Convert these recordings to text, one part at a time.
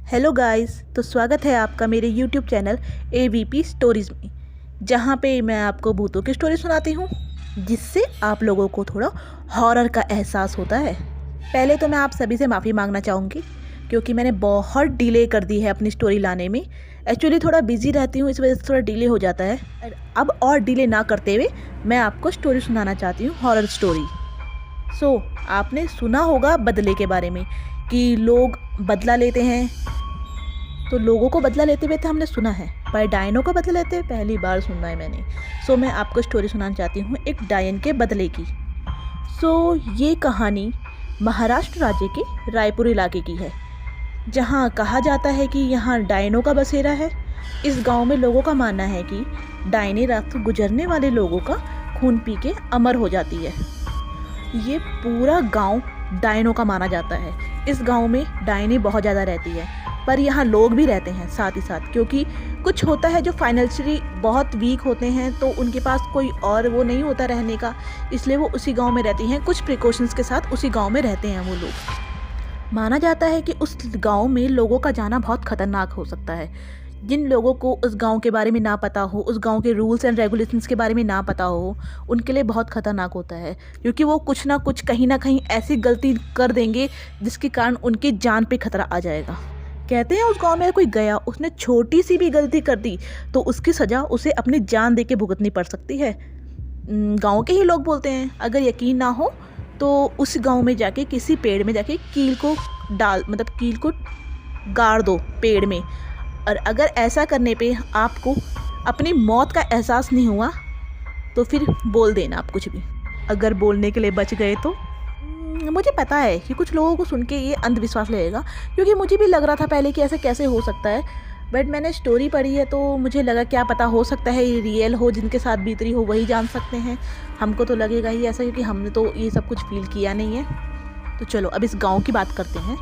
Hello guys, तो स्वागत है आपका मेरे यूट्यूब चैनल AVP स्टोरीज़ में, जहाँ पे मैं आपको भूतों की स्टोरी सुनाती हूँ जिससे आप लोगों को थोड़ा हॉरर का एहसास होता है। पहले तो मैं आप सभी से माफ़ी मांगना चाहूँगी क्योंकि मैंने बहुत डिले कर दी है अपनी स्टोरी लाने में। एक्चुअली थोड़ा बिजी रहती हूँ, इस वजह से थोड़ा डिले हो जाता है। अब और डिले ना करते हुए मैं आपको स्टोरी सुनाना चाहती हूँ, हॉरर स्टोरी। आपने सुना होगा बदले के बारे में कि लोग बदला लेते हैं, तो लोगों को बदला लेते हुए तो हमने सुना है, पर डायनों का बदला लेते हुए पहली बार सुना है मैंने। मैं आपको स्टोरी सुनाना चाहती हूँ एक डायन के बदले की। ये कहानी महाराष्ट्र राज्य के रायपुर इलाके की है, जहाँ कहा जाता है कि यहाँ डायनों का बसेरा है। इस गांव में लोगों का मानना है कि डायने रात को गुजरने वाले लोगों का खून पी के अमर हो जाती है। ये पूरा गांव डायनों का माना जाता है। इस गांव में डायनी बहुत ज़्यादा रहती है, पर यहाँ लोग भी रहते हैं साथ ही साथ, क्योंकि कुछ होता है जो फाइनेंशियली बहुत वीक होते हैं, तो उनके पास कोई और वो नहीं होता रहने का, इसलिए वो उसी गांव में रहती हैं। कुछ प्रिकॉशंस के साथ उसी गांव में रहते हैं वो लोग। माना जाता है कि उस गांव में लोगों का जाना बहुत खतरनाक हो सकता है। जिन लोगों को उस गांव के बारे में ना पता हो, उस गांव के रूल्स एंड रेगुलेशंस के बारे में ना पता हो, उनके लिए बहुत ख़तरनाक होता है, क्योंकि वो कुछ ना कुछ कहीं ना कहीं ऐसी गलती कर देंगे जिसके कारण उनकी जान पे खतरा आ जाएगा। कहते हैं उस गांव में कोई गया, उसने छोटी सी भी गलती कर दी तो उसकी सज़ा उसे अपनी जान दे के भुगतनी पड़ सकती है। गांव के ही लोग बोलते हैं। अगर यकीन ना हो तो उस गांव में जाके किसी पेड़ में जाके कील को गाड़ दो पेड़ में, और अगर ऐसा करने पे आपको अपनी मौत का एहसास नहीं हुआ तो फिर बोल देना आप कुछ भी। अगर बोलने के लिए बच गए तो मुझे पता है कि कुछ लोगों को सुन के ये अंधविश्वास लगेगा, क्योंकि मुझे भी लग रहा था पहले कि ऐसे कैसे हो सकता है, बट मैंने स्टोरी पढ़ी है तो मुझे लगा क्या पता हो सकता है ये रियल हो, जिनके साथ बीत रही हो वही जान सकते हैं। हमको तो लगेगा ही ऐसा, क्योंकि हमने तो ये सब कुछ फील किया नहीं है। तो चलो अब इस गाँव की बात करते हैं।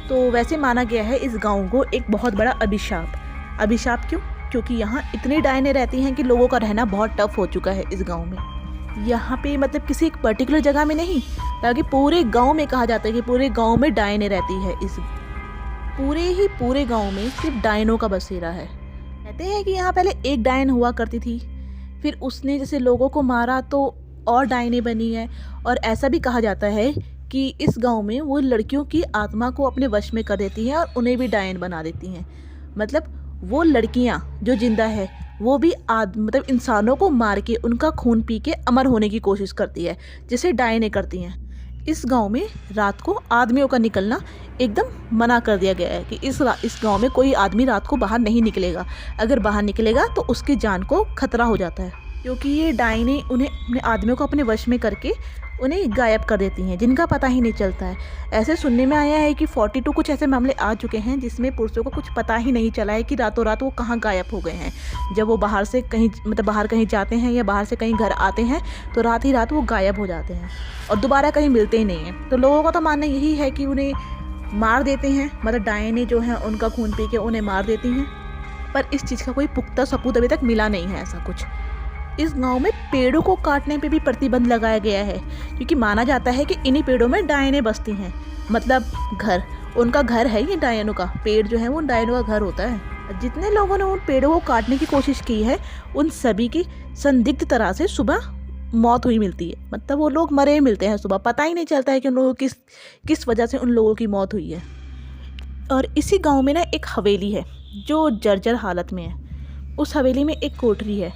तो वैसे माना गया है इस गांव को एक बहुत बड़ा अभिशाप क्यों? क्योंकि यहाँ इतनी डायनें रहती हैं कि लोगों का रहना बहुत टफ हो चुका है इस गांव में। यहाँ पे मतलब किसी एक पर्टिकुलर जगह में नहीं, ताकि पूरे गांव में कहा जाता है कि पूरे गांव में डायनें रहती है। इस पूरे गांव में सिर्फ डायनों का बसेरा है। कहते हैं कि यहाँ पहले एक डायन हुआ करती थी, फिर उसने जैसे लोगों को मारा तो और डायनें बनी है। और ऐसा भी कहा जाता है कि इस गांव में वो लड़कियों की आत्मा को अपने वश में कर देती हैं और उन्हें भी डायन बना देती हैं। मतलब वो लड़कियां जो जिंदा है वो भी मतलब इंसानों को मार के उनका खून पी के अमर होने की कोशिश करती है, जिसे डायनें करती हैं। इस गांव में रात को आदमियों का निकलना एकदम मना कर दिया गया है कि इस गांव में कोई आदमी रात को बाहर नहीं निकलेगा। अगर बाहर निकलेगा तो उसकी जान को खतरा हो जाता है, क्योंकि ये डायनें उन्हें अपने आदमियों को अपने वश में करके उन्हें गायब कर देती हैं, जिनका पता ही नहीं चलता है। ऐसे सुनने में आया है कि 42 कुछ ऐसे मामले आ चुके हैं जिसमें पुरुषों को कुछ पता ही नहीं चला है कि रातों रात वो कहाँ गायब हो गए हैं। जब वो बाहर से कहीं बाहर कहीं जाते हैं या बाहर से कहीं घर आते हैं तो रात ही रात वो गायब हो जाते हैं और दोबारा कहीं मिलते ही नहीं हैं। तो लोगों का तो मानना यही है कि उन्हें मार देते हैं, मतलब डायनें जो हैं उनका खून पी के उन्हें मार देती हैं। पर इस चीज़ का कोई पुख्ता सबूत अभी तक मिला नहीं है ऐसा कुछ। इस गांव में पेड़ों को काटने पे भी प्रतिबंध लगाया गया है, क्योंकि माना जाता है कि इन्हीं पेड़ों में डायनें बसती हैं। मतलब उनका घर है ये डायनों का। पेड़ जो है वो डायनों का घर होता है। जितने लोगों ने उन पेड़ों को काटने की कोशिश की है उन सभी की संदिग्ध तरह से सुबह मौत हुई मिलती है। मतलब वो लोग मरे मिलते हैं सुबह, पता ही नहीं चलता है कि उन लोगों किस वजह से उन लोगों की मौत हुई है। और इसी गाँव में ना एक हवेली है जो जर्जर हालत में है। उस हवेली में एक कोठरी है।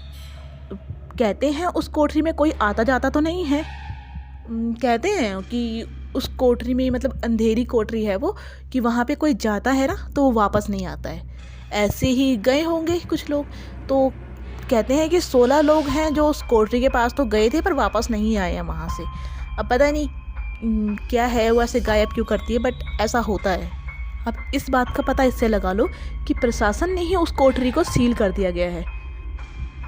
कहते हैं उस कोठरी में कोई आता जाता तो नहीं है। कहते हैं कि उस कोठरी में मतलब अंधेरी कोठरी है वो, कि वहाँ पे कोई जाता है ना तो वो वापस नहीं आता है। ऐसे ही गए होंगे कुछ लोग। तो कहते हैं कि 16 लोग हैं जो उस कोठरी के पास तो गए थे पर वापस नहीं आए हैं वहाँ से। अब पता नहीं क्या है वो ऐसे गायब क्यों करती है, बट ऐसा होता है। अब इस बात का पता इससे लगा लो कि प्रशासन ने ही उस कोठरी को सील कर दिया गया है,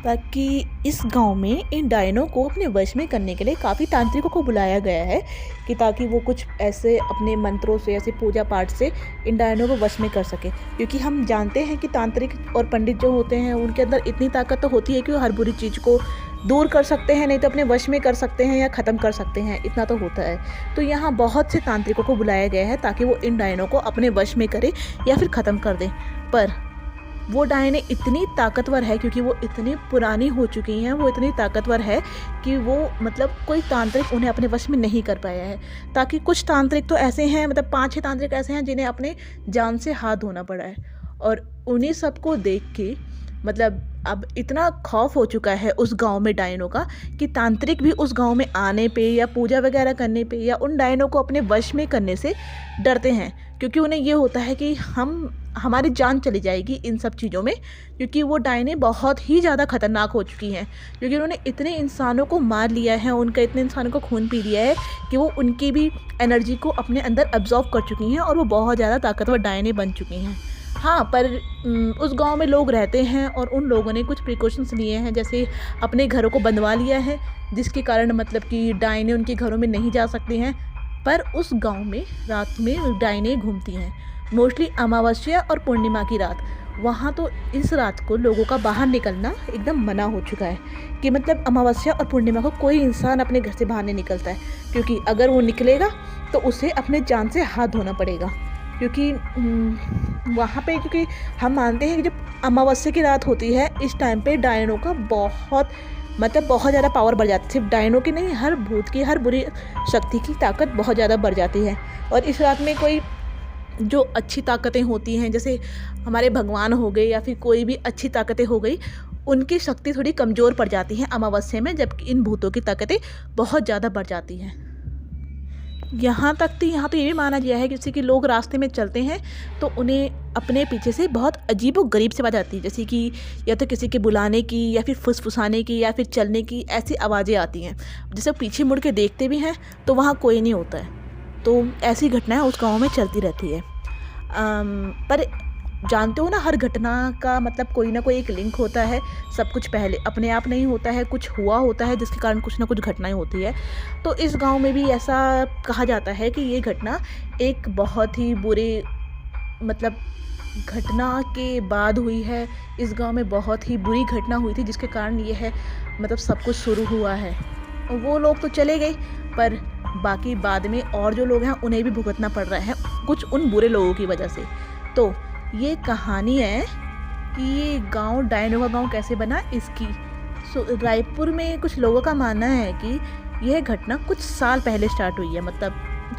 ताकि इस गांव में इन डायनों को अपने वश में करने के लिए काफ़ी तांत्रिकों को बुलाया गया है, कि ताकि वो कुछ ऐसे अपने मंत्रों से, ऐसे पूजा पाठ से इन डायनों को वश में कर सके। क्योंकि हम जानते हैं कि तांत्रिक और पंडित जो होते हैं उनके अंदर इतनी ताकत तो होती है कि वो हर बुरी चीज़ को दूर कर सकते हैं, नहीं तो अपने वश में कर सकते हैं या ख़त्म कर सकते हैं, इतना तो होता है। तो यहाँ बहुत से तांत्रिकों को बुलाया गया है ताकि वो इन डायनों को अपने वश में करे या फिर ख़त्म कर दें। पर वो डायने इतनी ताकतवर है, क्योंकि वो इतनी पुरानी हो चुकी हैं, वो इतनी ताकतवर है कि वो मतलब कोई तांत्रिक उन्हें अपने वश में नहीं कर पाया है। ताकि कुछ तांत्रिक तो ऐसे हैं, मतलब 5-6 तांत्रिक ऐसे हैं जिन्हें अपने जान से हाथ धोना पड़ा है। और उन्हीं सबको देख के मतलब अब इतना खौफ हो चुका है उस गांव में डायनों का कि तांत्रिक भी उस गांव में आने पे या पूजा वगैरह करने पे या उन डायनों को अपने वश में करने से डरते हैं, क्योंकि उन्हें ये होता है कि हमारी जान चली जाएगी इन सब चीज़ों में, क्योंकि वो डायने बहुत ही ज़्यादा ख़तरनाक हो चुकी हैं। क्योंकि उन्होंने इतने इंसानों को मार लिया है, उनका इतने इंसानों को खून पी लिया है कि वो उनकी भी एनर्जी को अपने अंदर एब्जॉर्व कर चुकी हैं और वो बहुत ज़्यादा ताकतवर डायने बन चुकी हैं। हाँ, पर उस गांव में लोग रहते हैं और उन लोगों ने कुछ प्रिकॉशंस लिए हैं, जैसे अपने घरों को बंधवा लिया है, जिसके कारण मतलब कि डायने उनके घरों में नहीं जा सकती हैं। पर उस गांव में रात में डायने घूमती हैं, मोस्टली अमावस्या और पूर्णिमा की रात। वहाँ तो इस रात को लोगों का बाहर निकलना एकदम मना हो चुका है कि मतलब अमावस्या और पूर्णिमा को कोई इंसान अपने घर से बाहर नहीं निकलता है, क्योंकि अगर वो निकलेगा तो उसे अपने जान से हाथ धोना पड़ेगा। क्योंकि वहाँ पे क्योंकि हम मानते हैं कि जब अमावस्या की रात होती है, इस टाइम पे डायनों का बहुत ज़्यादा पावर बढ़ जाती है। सिर्फ डायनों की नहीं, हर भूत की, हर बुरी शक्ति की ताकत बहुत ज़्यादा बढ़ जाती है। और इस रात में कोई जो अच्छी ताकतें होती हैं, जैसे हमारे भगवान हो गए या फिर कोई भी अच्छी ताकतें हो गई, उनकी शक्ति थोड़ी कमज़ोर पड़ जाती है अमावस्या में, जबकि इन भूतों की ताकतें बहुत ज़्यादा बढ़ जाती हैं। यहाँ तो ये भी माना गया है कि जैसे कि लोग रास्ते में चलते हैं तो उन्हें अपने पीछे से बहुत अजीब व गरीब सी आवाज़ आती है, जैसे कि या तो किसी के बुलाने की या फिर फुसफुसाने की या फिर चलने की, ऐसी आवाज़ें आती हैं। जैसे पीछे मुड़ के देखते भी हैं तो वहाँ कोई नहीं होता है। तो ऐसी घटनाएं उस गाँव में चलती रहती है। पर जानते हो ना, हर घटना का मतलब कोई ना कोई एक लिंक होता है। सब कुछ पहले अपने आप नहीं होता है, कुछ हुआ होता है जिसके कारण कुछ ना कुछ घटनाएं होती है। तो इस गांव में भी ऐसा कहा जाता है कि ये घटना एक बहुत ही बुरे मतलब घटना के बाद हुई है। इस गांव में बहुत ही बुरी घटना हुई थी जिसके कारण ये है मतलब सब कुछ शुरू हुआ है। वो लोग तो चले गए, पर बाकी बाद में और जो लोग हैं उन्हें भी भुगतना पड़ रहा है कुछ उन बुरे लोगों की वजह से। तो ये कहानी है कि ये गांव डायनों का गांव कैसे बना इसकी। रायपुर में कुछ लोगों का मानना है कि यह घटना कुछ साल पहले स्टार्ट हुई है, मतलब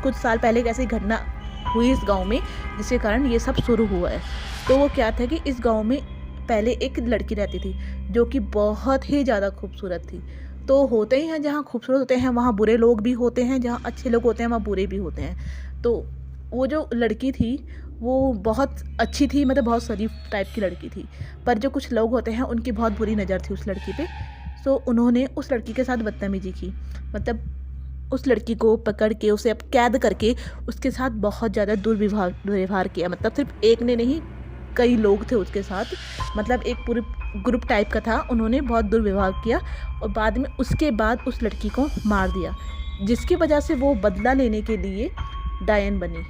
कुछ साल पहले कैसी घटना हुई इस गांव में जिसके कारण ये सब शुरू हुआ है। तो वो क्या था कि इस गांव में पहले एक लड़की रहती थी जो कि बहुत ही ज़्यादा खूबसूरत थी। तो होते ही हैं, जहाँ खूबसूरत होते हैं वहाँ बुरे लोग भी होते हैं, जहाँ अच्छे लोग होते हैं वहाँ बुरे भी होते हैं। तो वो जो लड़की थी वो बहुत अच्छी थी, मतलब बहुत शरीफ टाइप की लड़की थी। पर जो कुछ लोग होते हैं उनकी बहुत बुरी नज़र थी उस लड़की पे। सो उन्होंने उस लड़की के साथ बदतमीजी की, मतलब उस लड़की को पकड़ के उसे अब कैद करके उसके साथ बहुत ज़्यादा दुर्व्यवहार किया। मतलब सिर्फ एक ने नहीं, कई लोग थे उसके साथ, मतलब एक पूरे ग्रुप टाइप का था। उन्होंने बहुत दुर्व्यवहार किया और बाद में उसके बाद उस लड़की को मार दिया, जिसकी वजह से वो बदला लेने के लिए डायन बनी।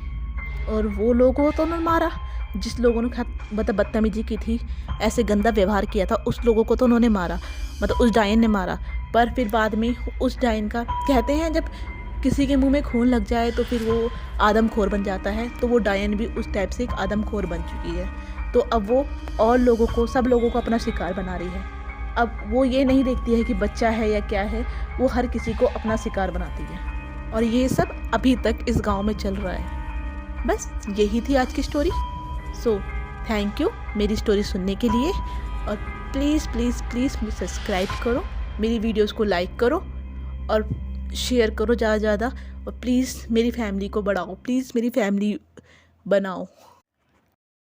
और वो लोगों को तो उन्होंने मारा, जिस लोगों ने मतलब बदतमीजी की थी, ऐसे गंदा व्यवहार किया था, उस लोगों को तो उन्होंने मारा, मतलब उस डायन ने मारा। पर फिर बाद में उस डायन का कहते हैं जब किसी के मुंह में खून लग जाए तो फिर वो आदमखोर बन जाता है। तो वो डायन भी उस टाइप से एक आदमखोर बन चुकी है। तो अब वो और लोगों को, सब लोगों को अपना शिकार बना रही है। अब वो ये नहीं देखती है कि बच्चा है या क्या है, वो हर किसी को अपना शिकार बनाती है। और ये सब अभी तक इस गाँव में चल रहा है। बस यही थी आज की स्टोरी। सो थैंक यू मेरी स्टोरी सुनने के लिए। और प्लीज़ प्लीज़ प्लीज़ मुझे सब्सक्राइब करो, मेरी वीडियोस को लाइक करो और शेयर करो ज़्यादा से ज़्यादा। और प्लीज़ मेरी फैमिली को बढ़ाओ, प्लीज़ मेरी फैमिली बनाओ।